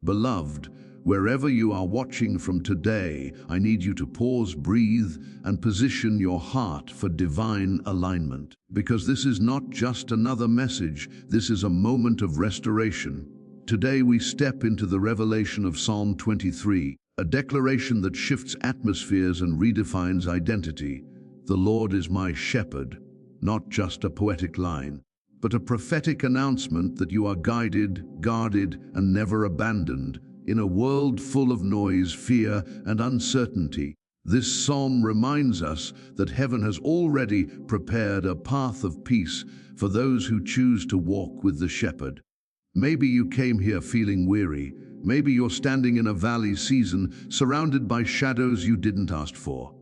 Beloved, wherever you are watching from today, I need you to pause, breathe, and position your heart for divine alignment. Because this is not just another message, this is a moment of restoration. Today we step into the revelation of Psalm 23, a declaration that shifts atmospheres and redefines identity. The Lord is my shepherd, not just a poetic line, but a prophetic announcement that you are guided, guarded, and never abandoned. In a world full of noise, fear, and uncertainty, this psalm reminds us that heaven has already prepared a path of peace for those who choose to walk with the shepherd. Maybe you came here feeling weary. Maybe you're standing in a valley season, surrounded by shadows you didn't ask for.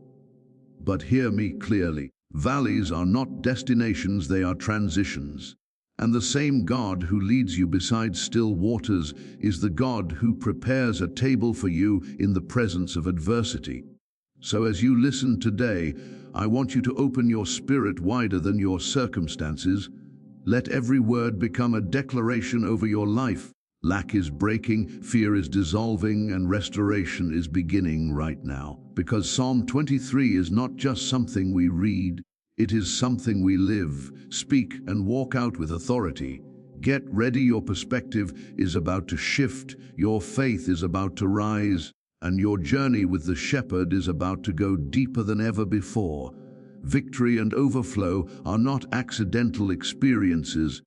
But hear me clearly. Valleys are not destinations, they are transitions. And the same God who leads you beside still waters is the God who prepares a table for you in the presence of adversity. So as you listen today, I want you to open your spirit wider than your circumstances. Let every word become a declaration over your life. Lack is breaking, fear is dissolving, and restoration is beginning right now. Because Psalm 23 is not just something we read, it is something we live, speak, and walk out with authority. Get ready, your perspective is about to shift, your faith is about to rise, and your journey with the shepherd is about to go deeper than ever before. Victory and overflow are not accidental experiences.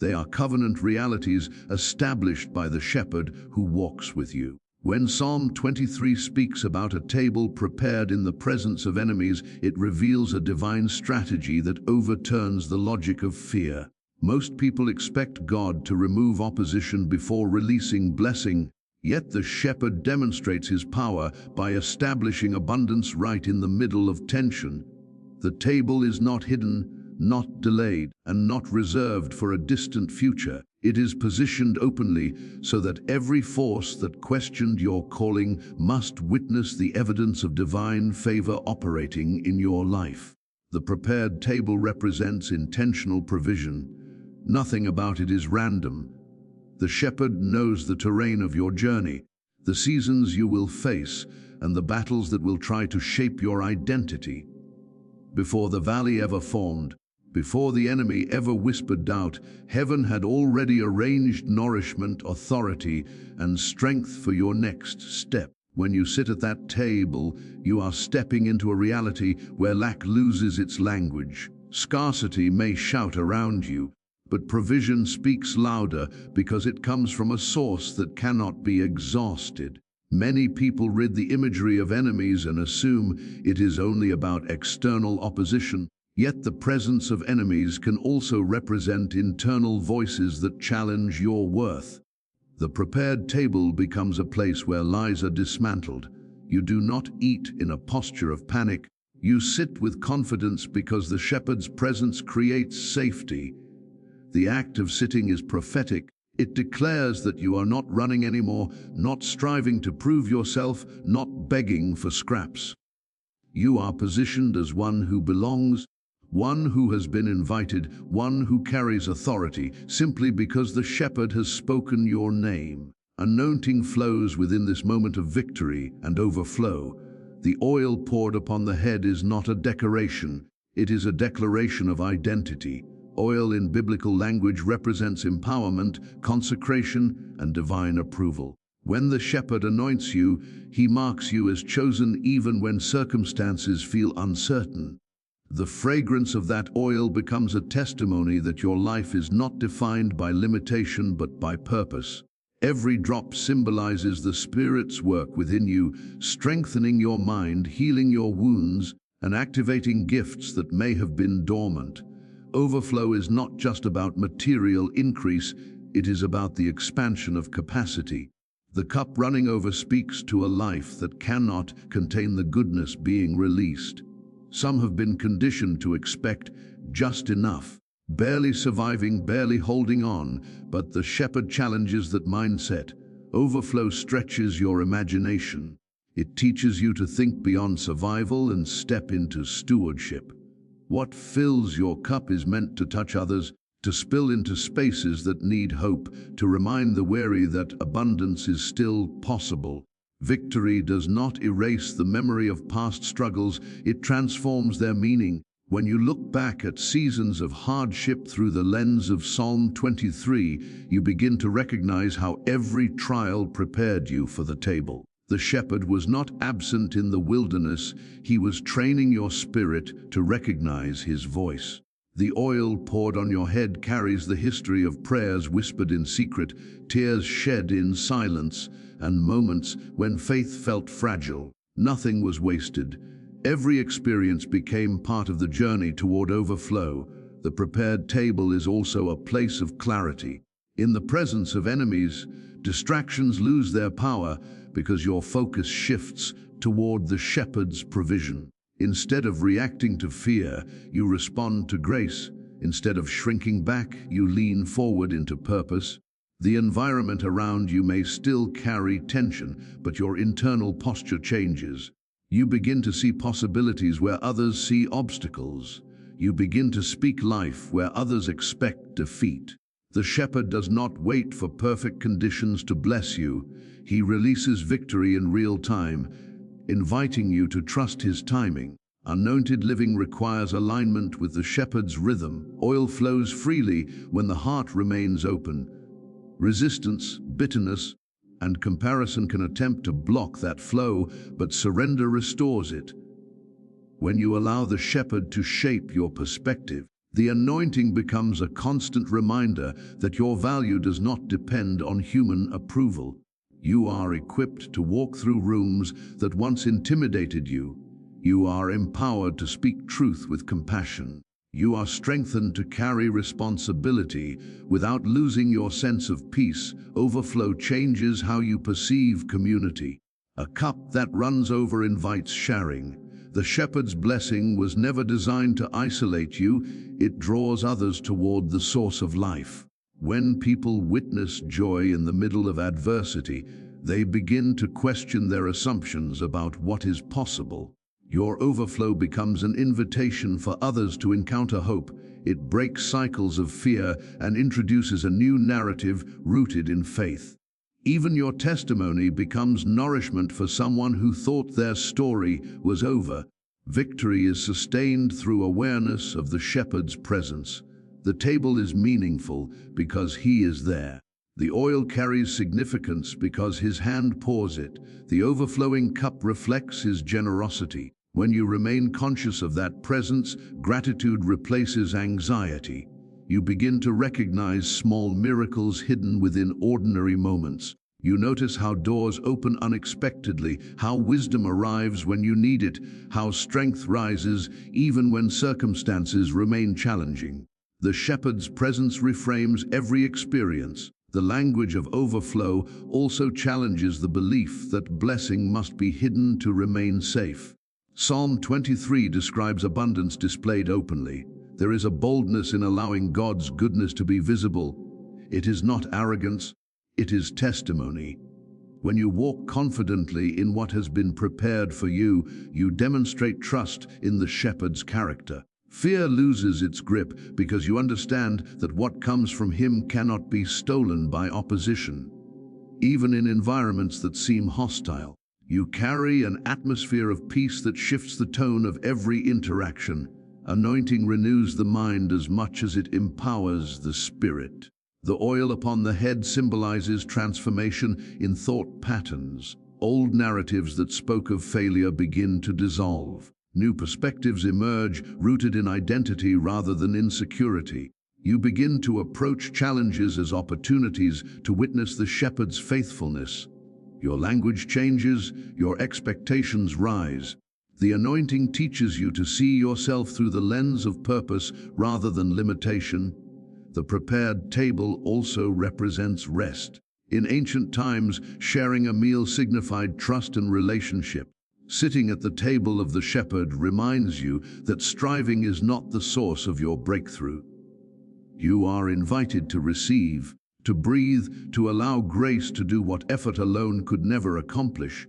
They are covenant realities established by the shepherd who walks with you. When Psalm 23 speaks about a table prepared in the presence of enemies, it reveals a divine strategy that overturns the logic of fear. Most people expect God to remove opposition before releasing blessing, yet the shepherd demonstrates his power by establishing abundance right in the middle of tension. The table is not hidden, not delayed, and not reserved for a distant future. It is positioned openly so that every force that questioned your calling must witness the evidence of divine favor operating in your life. The prepared table represents intentional provision. Nothing about it is random. The shepherd knows the terrain of your journey, the seasons you will face, and the battles that will try to shape your identity. Before the valley ever formed, before the enemy ever whispered doubt, heaven had already arranged nourishment, authority, and strength for your next step. When you sit at that table, you are stepping into a reality where lack loses its language. Scarcity may shout around you, but provision speaks louder because it comes from a source that cannot be exhausted. Many people read the imagery of enemies and assume it is only about external opposition. Yet the presence of enemies can also represent internal voices that challenge your worth. The prepared table becomes a place where lies are dismantled. You do not eat in a posture of panic. You sit with confidence because the shepherd's presence creates safety. The act of sitting is prophetic. It declares that you are not running anymore, not striving to prove yourself, not begging for scraps. You are positioned as one who belongs, one who has been invited, one who carries authority, simply because the shepherd has spoken your name. Anointing flows within this moment of victory and overflow. The oil poured upon the head is not a decoration, it is a declaration of identity. Oil in biblical language represents empowerment, consecration, and divine approval. When the shepherd anoints you, he marks you as chosen even when circumstances feel uncertain. The fragrance of that oil becomes a testimony that your life is not defined by limitation but by purpose. Every drop symbolizes the Spirit's work within you, strengthening your mind, healing your wounds, and activating gifts that may have been dormant. Overflow is not just about material increase, it is about the expansion of capacity. The cup running over speaks to a life that cannot contain the goodness being released. Some have been conditioned to expect just enough, barely surviving, barely holding on, but the shepherd challenges that mindset. Overflow stretches your imagination. It teaches you to think beyond survival and step into stewardship. What fills your cup is meant to touch others, to spill into spaces that need hope, to remind the weary that abundance is still possible. Victory does not erase the memory of past struggles, it transforms their meaning. When you look back at seasons of hardship through the lens of Psalm 23, you begin to recognize how every trial prepared you for the table. The shepherd was not absent in the wilderness, he was training your spirit to recognize his voice. The oil poured on your head carries the history of prayers whispered in secret, tears shed in silence, and moments when faith felt fragile. Nothing was wasted. Every experience became part of the journey toward overflow. The prepared table is also a place of clarity. In the presence of enemies, distractions lose their power because your focus shifts toward the shepherd's provision. Instead of reacting to fear, you respond to grace. Instead of shrinking back, you lean forward into purpose. The environment around you may still carry tension, but your internal posture changes. You begin to see possibilities where others see obstacles. You begin to speak life where others expect defeat. The shepherd does not wait for perfect conditions to bless you. He releases victory in real time, inviting you to trust his timing. Anointed living requires alignment with the shepherd's rhythm. Oil flows freely when the heart remains open. Resistance, bitterness, and comparison can attempt to block that flow, but surrender restores it. When you allow the shepherd to shape your perspective, the anointing becomes a constant reminder that your value does not depend on human approval. You are equipped to walk through rooms that once intimidated you. You are empowered to speak truth with compassion. You are strengthened to carry responsibility without losing your sense of peace. Overflow changes how you perceive community. A cup that runs over invites sharing. The shepherd's blessing was never designed to isolate you, it draws others toward the source of life. When people witness joy in the middle of adversity, they begin to question their assumptions about what is possible. Your overflow becomes an invitation for others to encounter hope. It breaks cycles of fear and introduces a new narrative rooted in faith. Even your testimony becomes nourishment for someone who thought their story was over. Victory is sustained through awareness of the shepherd's presence. The table is meaningful because he is there. The oil carries significance because his hand pours it. The overflowing cup reflects his generosity. When you remain conscious of that presence, gratitude replaces anxiety. You begin to recognize small miracles hidden within ordinary moments. You notice how doors open unexpectedly, how wisdom arrives when you need it, how strength rises even when circumstances remain challenging. The shepherd's presence reframes every experience. The language of overflow also challenges the belief that blessing must be hidden to remain safe. Psalm 23 describes abundance displayed openly. There is a boldness in allowing God's goodness to be visible. It is not arrogance, it is testimony. When you walk confidently in what has been prepared for you, you demonstrate trust in the shepherd's character. Fear loses its grip because you understand that what comes from him cannot be stolen by opposition. Even in environments that seem hostile, you carry an atmosphere of peace that shifts the tone of every interaction. Anointing renews the mind as much as it empowers the spirit. The oil upon the head symbolizes transformation in thought patterns. Old narratives that spoke of failure begin to dissolve. New perspectives emerge, rooted in identity rather than insecurity. You begin to approach challenges as opportunities to witness the shepherd's faithfulness. Your language changes, your expectations rise. The anointing teaches you to see yourself through the lens of purpose rather than limitation. The prepared table also represents rest. In ancient times, sharing a meal signified trust and relationship. Sitting at the table of the shepherd reminds you that striving is not the source of your breakthrough. You are invited to receive, to breathe, to allow grace to do what effort alone could never accomplish.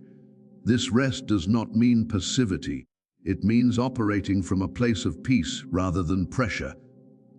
This rest does not mean passivity. It means operating from a place of peace rather than pressure.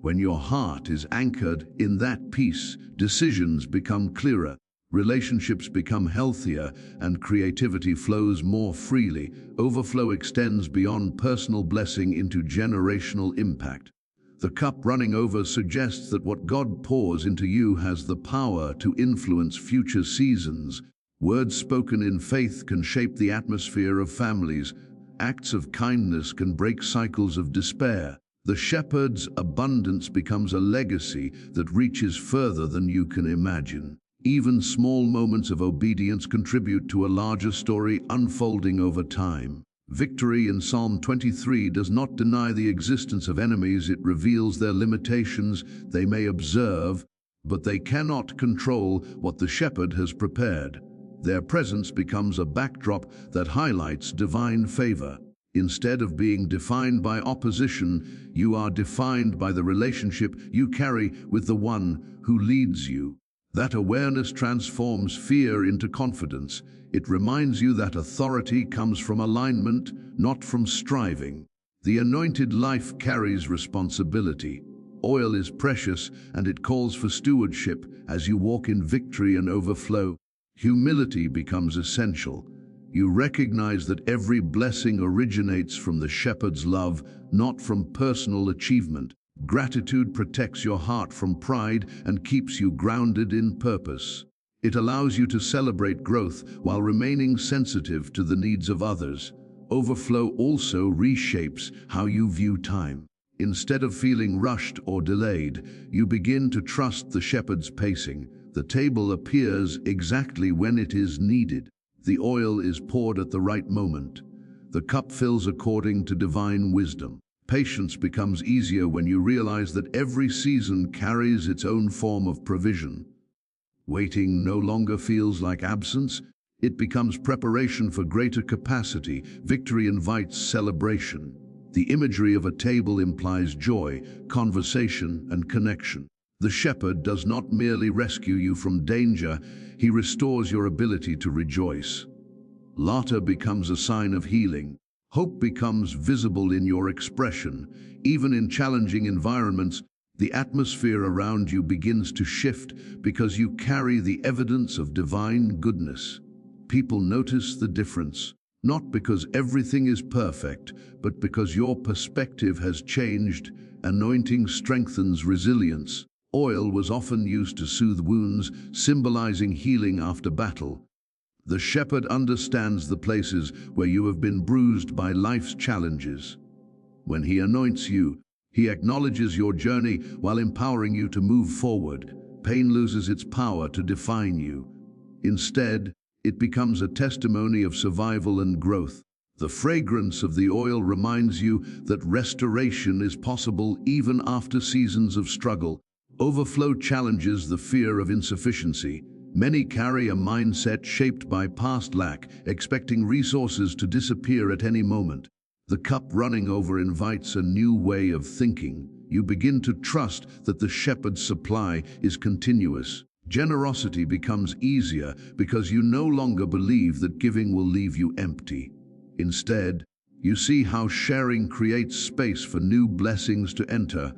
When your heart is anchored in that peace, decisions become clearer, relationships become healthier, and creativity flows more freely. Overflow extends beyond personal blessing into generational impact. The cup running over suggests that what God pours into you has the power to influence future seasons. Words spoken in faith can shape the atmosphere of families. Acts of kindness can break cycles of despair. The shepherd's abundance becomes a legacy that reaches further than you can imagine. Even small moments of obedience contribute to a larger story unfolding over time. Victory in Psalm 23 does not deny the existence of enemies, it reveals their limitations. They may observe, but they cannot control what the shepherd has prepared. Their presence becomes a backdrop that highlights divine favor. Instead of being defined by opposition, you are defined by the relationship you carry with the one who leads you. That awareness transforms fear into confidence. It reminds you that authority comes from alignment, not from striving. The anointed life carries responsibility. Oil is precious, and it calls for stewardship as you walk in victory and overflow. Humility becomes essential. You recognize that every blessing originates from the shepherd's love, not from personal achievement. Gratitude protects your heart from pride and keeps you grounded in purpose. It allows you to celebrate growth while remaining sensitive to the needs of others. Overflow also reshapes how you view time. Instead of feeling rushed or delayed, you begin to trust the shepherd's pacing. The table appears exactly when it is needed. The oil is poured at the right moment. The cup fills according to divine wisdom. Patience becomes easier when you realize that every season carries its own form of provision. Waiting no longer feels like absence. It becomes preparation for greater capacity. Victory invites celebration. The imagery of a table implies joy, conversation, and connection. The shepherd does not merely rescue you from danger, he restores your ability to rejoice. Laughter becomes a sign of healing. Hope becomes visible in your expression. Even in challenging environments, the atmosphere around you begins to shift because you carry the evidence of divine goodness. People notice the difference, not because everything is perfect, but because your perspective has changed. Anointing strengthens resilience. Oil was often used to soothe wounds, symbolizing healing after battle. The shepherd understands the places where you have been bruised by life's challenges. When he anoints you, he acknowledges your journey while empowering you to move forward. Pain loses its power to define you. Instead, it becomes a testimony of survival and growth. The fragrance of the oil reminds you that restoration is possible even after seasons of struggle. Overflow challenges the fear of insufficiency. Many carry a mindset shaped by past lack, expecting resources to disappear at any moment. The cup running over invites a new way of thinking. You begin to trust that the shepherd's supply is continuous. Generosity becomes easier because you no longer believe that giving will leave you empty. Instead, you see how sharing creates space for new blessings to enter.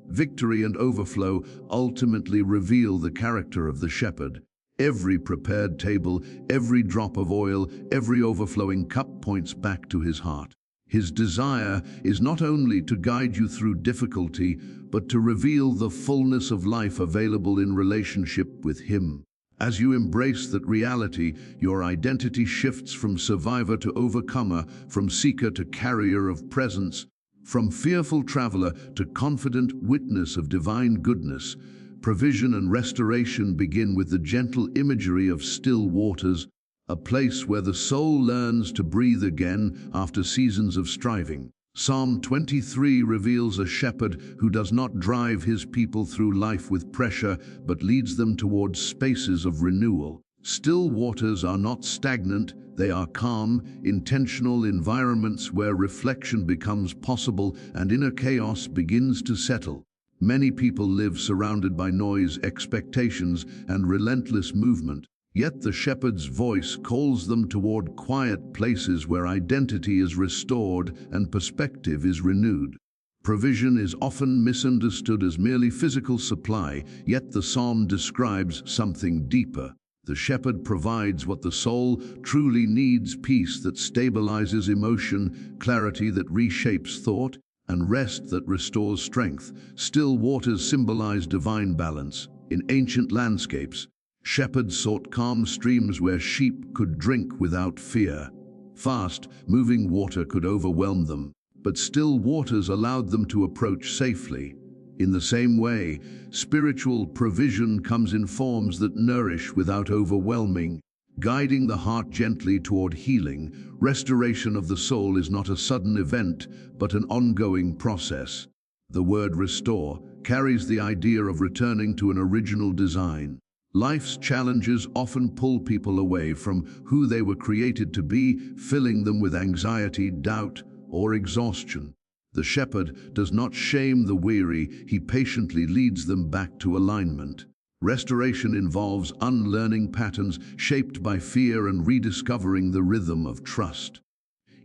Victory and overflow ultimately reveal the character of the shepherd. Every prepared table, every drop of oil, every overflowing cup points back to his heart. His desire is not only to guide you through difficulty, but to reveal the fullness of life available in relationship with him. As you embrace that reality, your identity shifts from survivor to overcomer, from seeker to carrier of presence, from fearful traveler to confident witness of divine goodness. Provision and restoration begin with the gentle imagery of still waters, a place where the soul learns to breathe again after seasons of striving. Psalm 23 reveals a shepherd who does not drive his people through life with pressure, but leads them towards spaces of renewal. Still waters are not stagnant, they are calm, intentional environments where reflection becomes possible and inner chaos begins to settle. Many people live surrounded by noise, expectations, and relentless movement. Yet the shepherd's voice calls them toward quiet places where identity is restored and perspective is renewed. Provision is often misunderstood as merely physical supply, yet the psalm describes something deeper. The shepherd provides what the soul truly needs: peace that stabilizes emotion, clarity that reshapes thought, and rest that restores strength. Still waters symbolize divine balance. In ancient landscapes, shepherds sought calm streams where sheep could drink without fear. Fast, moving water could overwhelm them, but still waters allowed them to approach safely. In the same way, spiritual provision comes in forms that nourish without overwhelming, guiding the heart gently toward healing. Restoration of the soul is not a sudden event, but an ongoing process. The word restore carries the idea of returning to an original design. Life's challenges often pull people away from who they were created to be, filling them with anxiety, doubt, or exhaustion. The shepherd does not shame the weary, he patiently leads them back to alignment. Restoration involves unlearning patterns shaped by fear and rediscovering the rhythm of trust.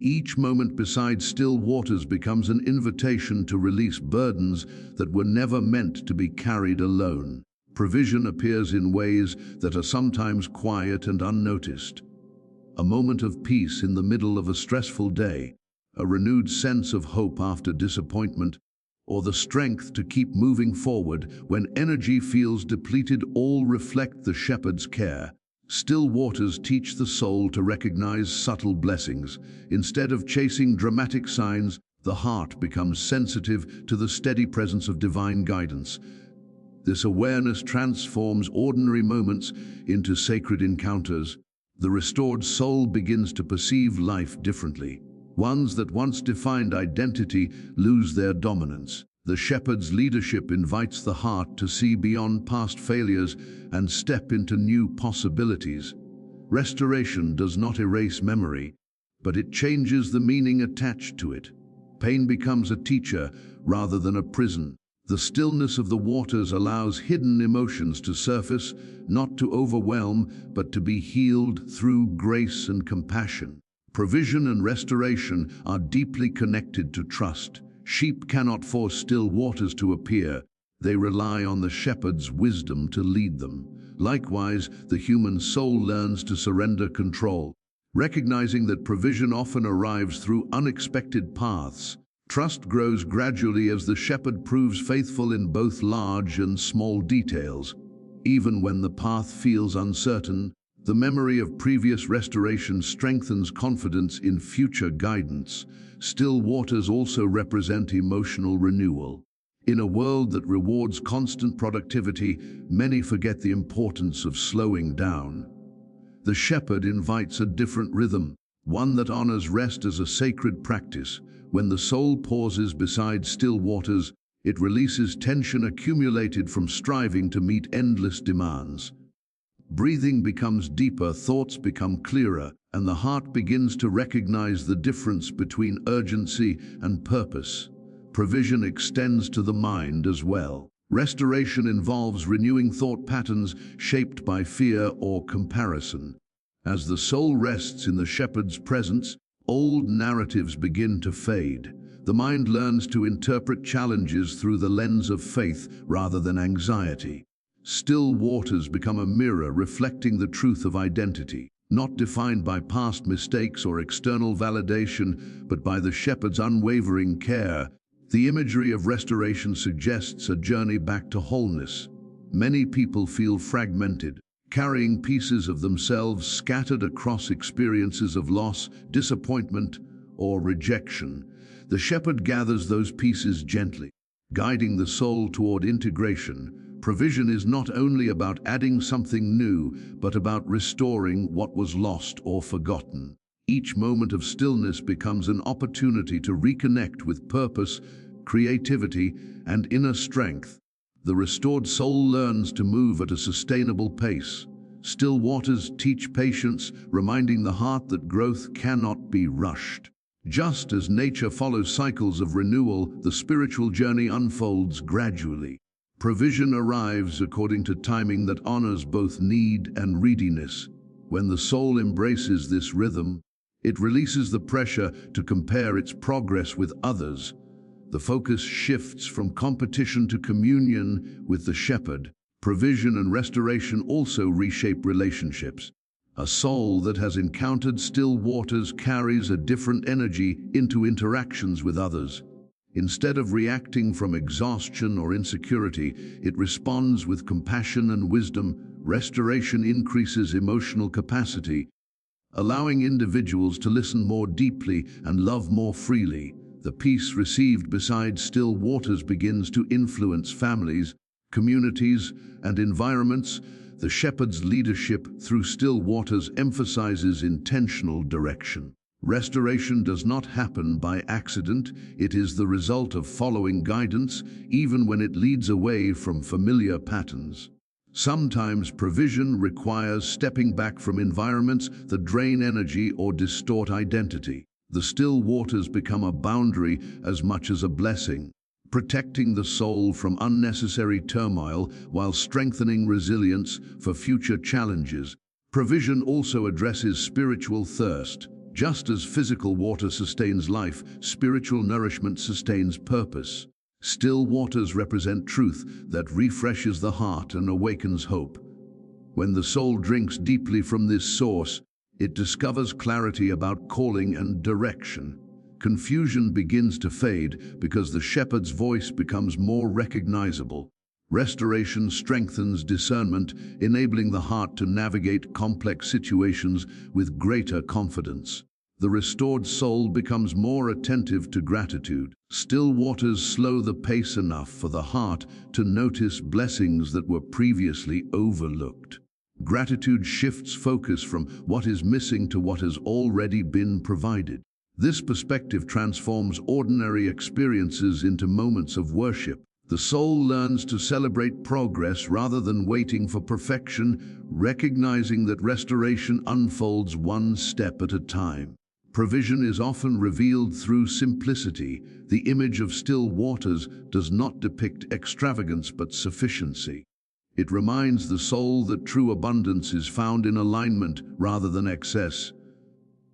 Each moment beside still waters becomes an invitation to release burdens that were never meant to be carried alone. Provision appears in ways that are sometimes quiet and unnoticed. A moment of peace in the middle of a stressful day, a renewed sense of hope after disappointment, or the strength to keep moving forward when energy feels depleted, all reflect the shepherd's care. Still waters teach the soul to recognize subtle blessings. Instead of chasing dramatic signs, the heart becomes sensitive to the steady presence of divine guidance. This awareness transforms ordinary moments into sacred encounters. The restored soul begins to perceive life differently. Ones that once defined identity lose their dominance. The shepherd's leadership invites the heart to see beyond past failures and step into new possibilities. Restoration does not erase memory, but it changes the meaning attached to it. Pain becomes a teacher rather than a prison. The stillness of the waters allows hidden emotions to surface, not to overwhelm, but to be healed through grace and compassion. Provision and restoration are deeply connected to trust. Sheep cannot force still waters to appear. They rely on the shepherd's wisdom to lead them. Likewise, the human soul learns to surrender control, recognizing that provision often arrives through unexpected paths. Trust grows gradually as the shepherd proves faithful in both large and small details. Even when the path feels uncertain, the memory of previous restoration strengthens confidence in future guidance. Still waters also represent emotional renewal. In a world that rewards constant productivity, many forget the importance of slowing down. The shepherd invites a different rhythm, one that honors rest as a sacred practice. When the soul pauses beside still waters, it releases tension accumulated from striving to meet endless demands. Breathing becomes deeper, thoughts become clearer, and the heart begins to recognize the difference between urgency and purpose. Provision extends to the mind as well. Restoration involves renewing thought patterns shaped by fear or comparison. As the soul rests in the shepherd's presence, old narratives begin to fade. The mind learns to interpret challenges through the lens of faith rather than anxiety. Still waters become a mirror reflecting the truth of identity, not defined by past mistakes or external validation, but by the shepherd's unwavering care. The imagery of restoration suggests a journey back to wholeness. Many people feel fragmented, carrying pieces of themselves scattered across experiences of loss, disappointment, or rejection. The shepherd gathers those pieces gently, guiding the soul toward integration. Provision is not only about adding something new, but about restoring what was lost or forgotten. Each moment of stillness becomes an opportunity to reconnect with purpose, creativity, and inner strength. The restored soul learns to move at a sustainable pace. Still waters teach patience, reminding the heart that growth cannot be rushed. Just as nature follows cycles of renewal, the spiritual journey unfolds gradually. Provision arrives according to timing that honors both need and readiness. When the soul embraces this rhythm, it releases the pressure to compare its progress with others. The focus shifts from competition to communion with the shepherd. Provision and restoration also reshape relationships. A soul that has encountered still waters carries a different energy into interactions with others. Instead of reacting from exhaustion or insecurity, it responds with compassion and wisdom. Restoration increases emotional capacity, allowing individuals to listen more deeply and love more freely. The peace received beside still waters begins to influence families, communities, and environments. The shepherd's leadership through still waters emphasizes intentional direction. Restoration does not happen by accident. It is the result of following guidance, even when it leads away from familiar patterns. Sometimes provision requires stepping back from environments that drain energy or distort identity. The still waters become a boundary as much as a blessing, protecting the soul from unnecessary turmoil while strengthening resilience for future challenges. Provision also addresses spiritual thirst. Just as physical water sustains life, spiritual nourishment sustains purpose. Still waters represent truth that refreshes the heart and awakens hope. When the soul drinks deeply from this source, it discovers clarity about calling and direction. Confusion begins to fade because the shepherd's voice becomes more recognizable. Restoration strengthens discernment, enabling the heart to navigate complex situations with greater confidence. The restored soul becomes more attentive to gratitude. Still waters slow the pace enough for the heart to notice blessings that were previously overlooked. Gratitude shifts focus from what is missing to what has already been provided. This perspective transforms ordinary experiences into moments of worship. The soul learns to celebrate progress rather than waiting for perfection, recognizing that restoration unfolds one step at a time. Provision is often revealed through simplicity. The image of still waters does not depict extravagance but sufficiency. It reminds the soul that true abundance is found in alignment rather than excess.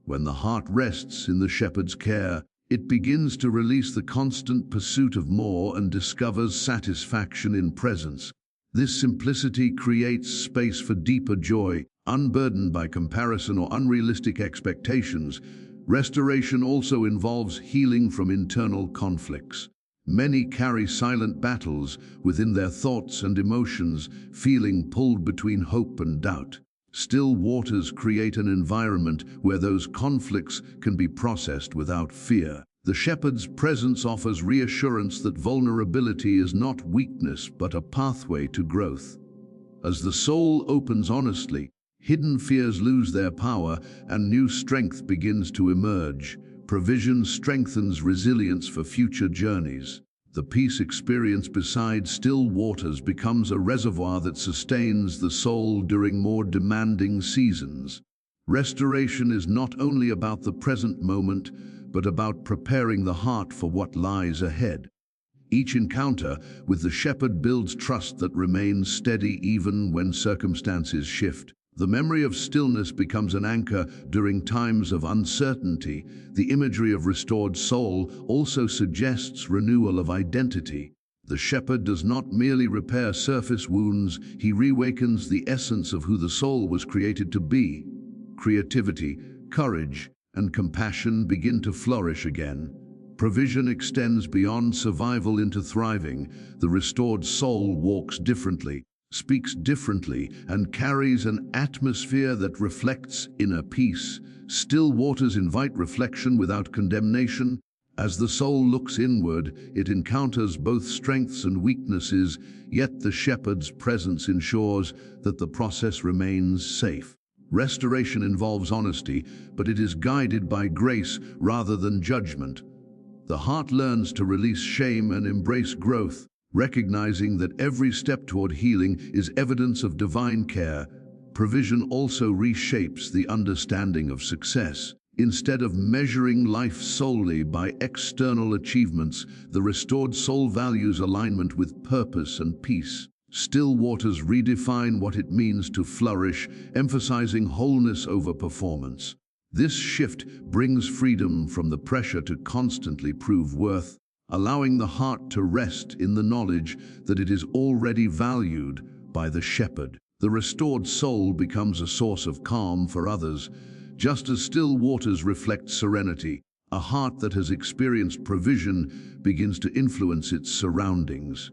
When the heart rests in the shepherd's care, it begins to release the constant pursuit of more and discovers satisfaction in presence. This simplicity creates space for deeper joy, unburdened by comparison or unrealistic expectations. Restoration also involves healing from internal conflicts. Many carry silent battles within their thoughts and emotions, feeling pulled between hope and doubt. Still waters create an environment where those conflicts can be processed without fear. The shepherd's presence offers reassurance that vulnerability is not weakness but a pathway to growth. As the soul opens honestly, hidden fears lose their power and new strength begins to emerge. Provision strengthens resilience for future journeys. The peace experience beside still waters becomes a reservoir that sustains the soul during more demanding seasons. Restoration is not only about the present moment, but about preparing the heart for what lies ahead. Each encounter with the shepherd builds trust that remains steady even when circumstances shift. The memory of stillness becomes an anchor during times of uncertainty. The imagery of restored soul also suggests renewal of identity. The shepherd does not merely repair surface wounds, he reawakens the essence of who the soul was created to be. Creativity, courage, and compassion begin to flourish again. Provision extends beyond survival into thriving. The restored soul walks differently, speaks differently, and carries an atmosphere that reflects inner peace. Still waters invite reflection without condemnation. As the soul looks inward, it encounters both strengths and weaknesses, yet the shepherd's presence ensures that the process remains safe. Restoration involves honesty, but it is guided by grace rather than judgment. The heart learns to release shame and embrace growth, recognizing that every step toward healing is evidence of divine care. Provision also reshapes the understanding of success. Instead of measuring life solely by external achievements, the restored soul values alignment with purpose and peace. Still waters redefine what it means to flourish, emphasizing wholeness over performance. This shift brings freedom from the pressure to constantly prove worth. allowing the heart to rest in the knowledge that it is already valued by the shepherd. The restored soul becomes a source of calm for others, just as still waters reflect serenity. A heart that has experienced provision begins to influence its surroundings.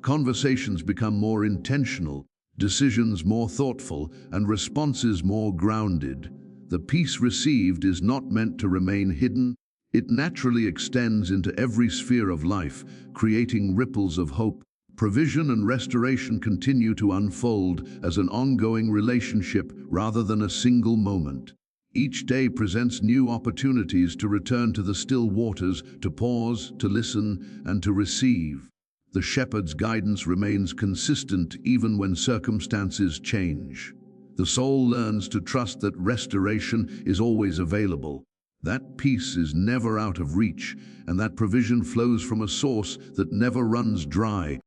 Conversations become more intentional, decisions more thoughtful, and responses more grounded. The peace received is not meant to remain hidden. It naturally extends into every sphere of life, creating ripples of hope. Provision and restoration continue to unfold as an ongoing relationship rather than a single moment. Each day presents new opportunities to return to the still waters, to pause, to listen, and to receive. The shepherd's guidance remains consistent even when circumstances change. The soul learns to trust that restoration is always available. That peace is never out of reach, and that provision flows from a source that never runs dry.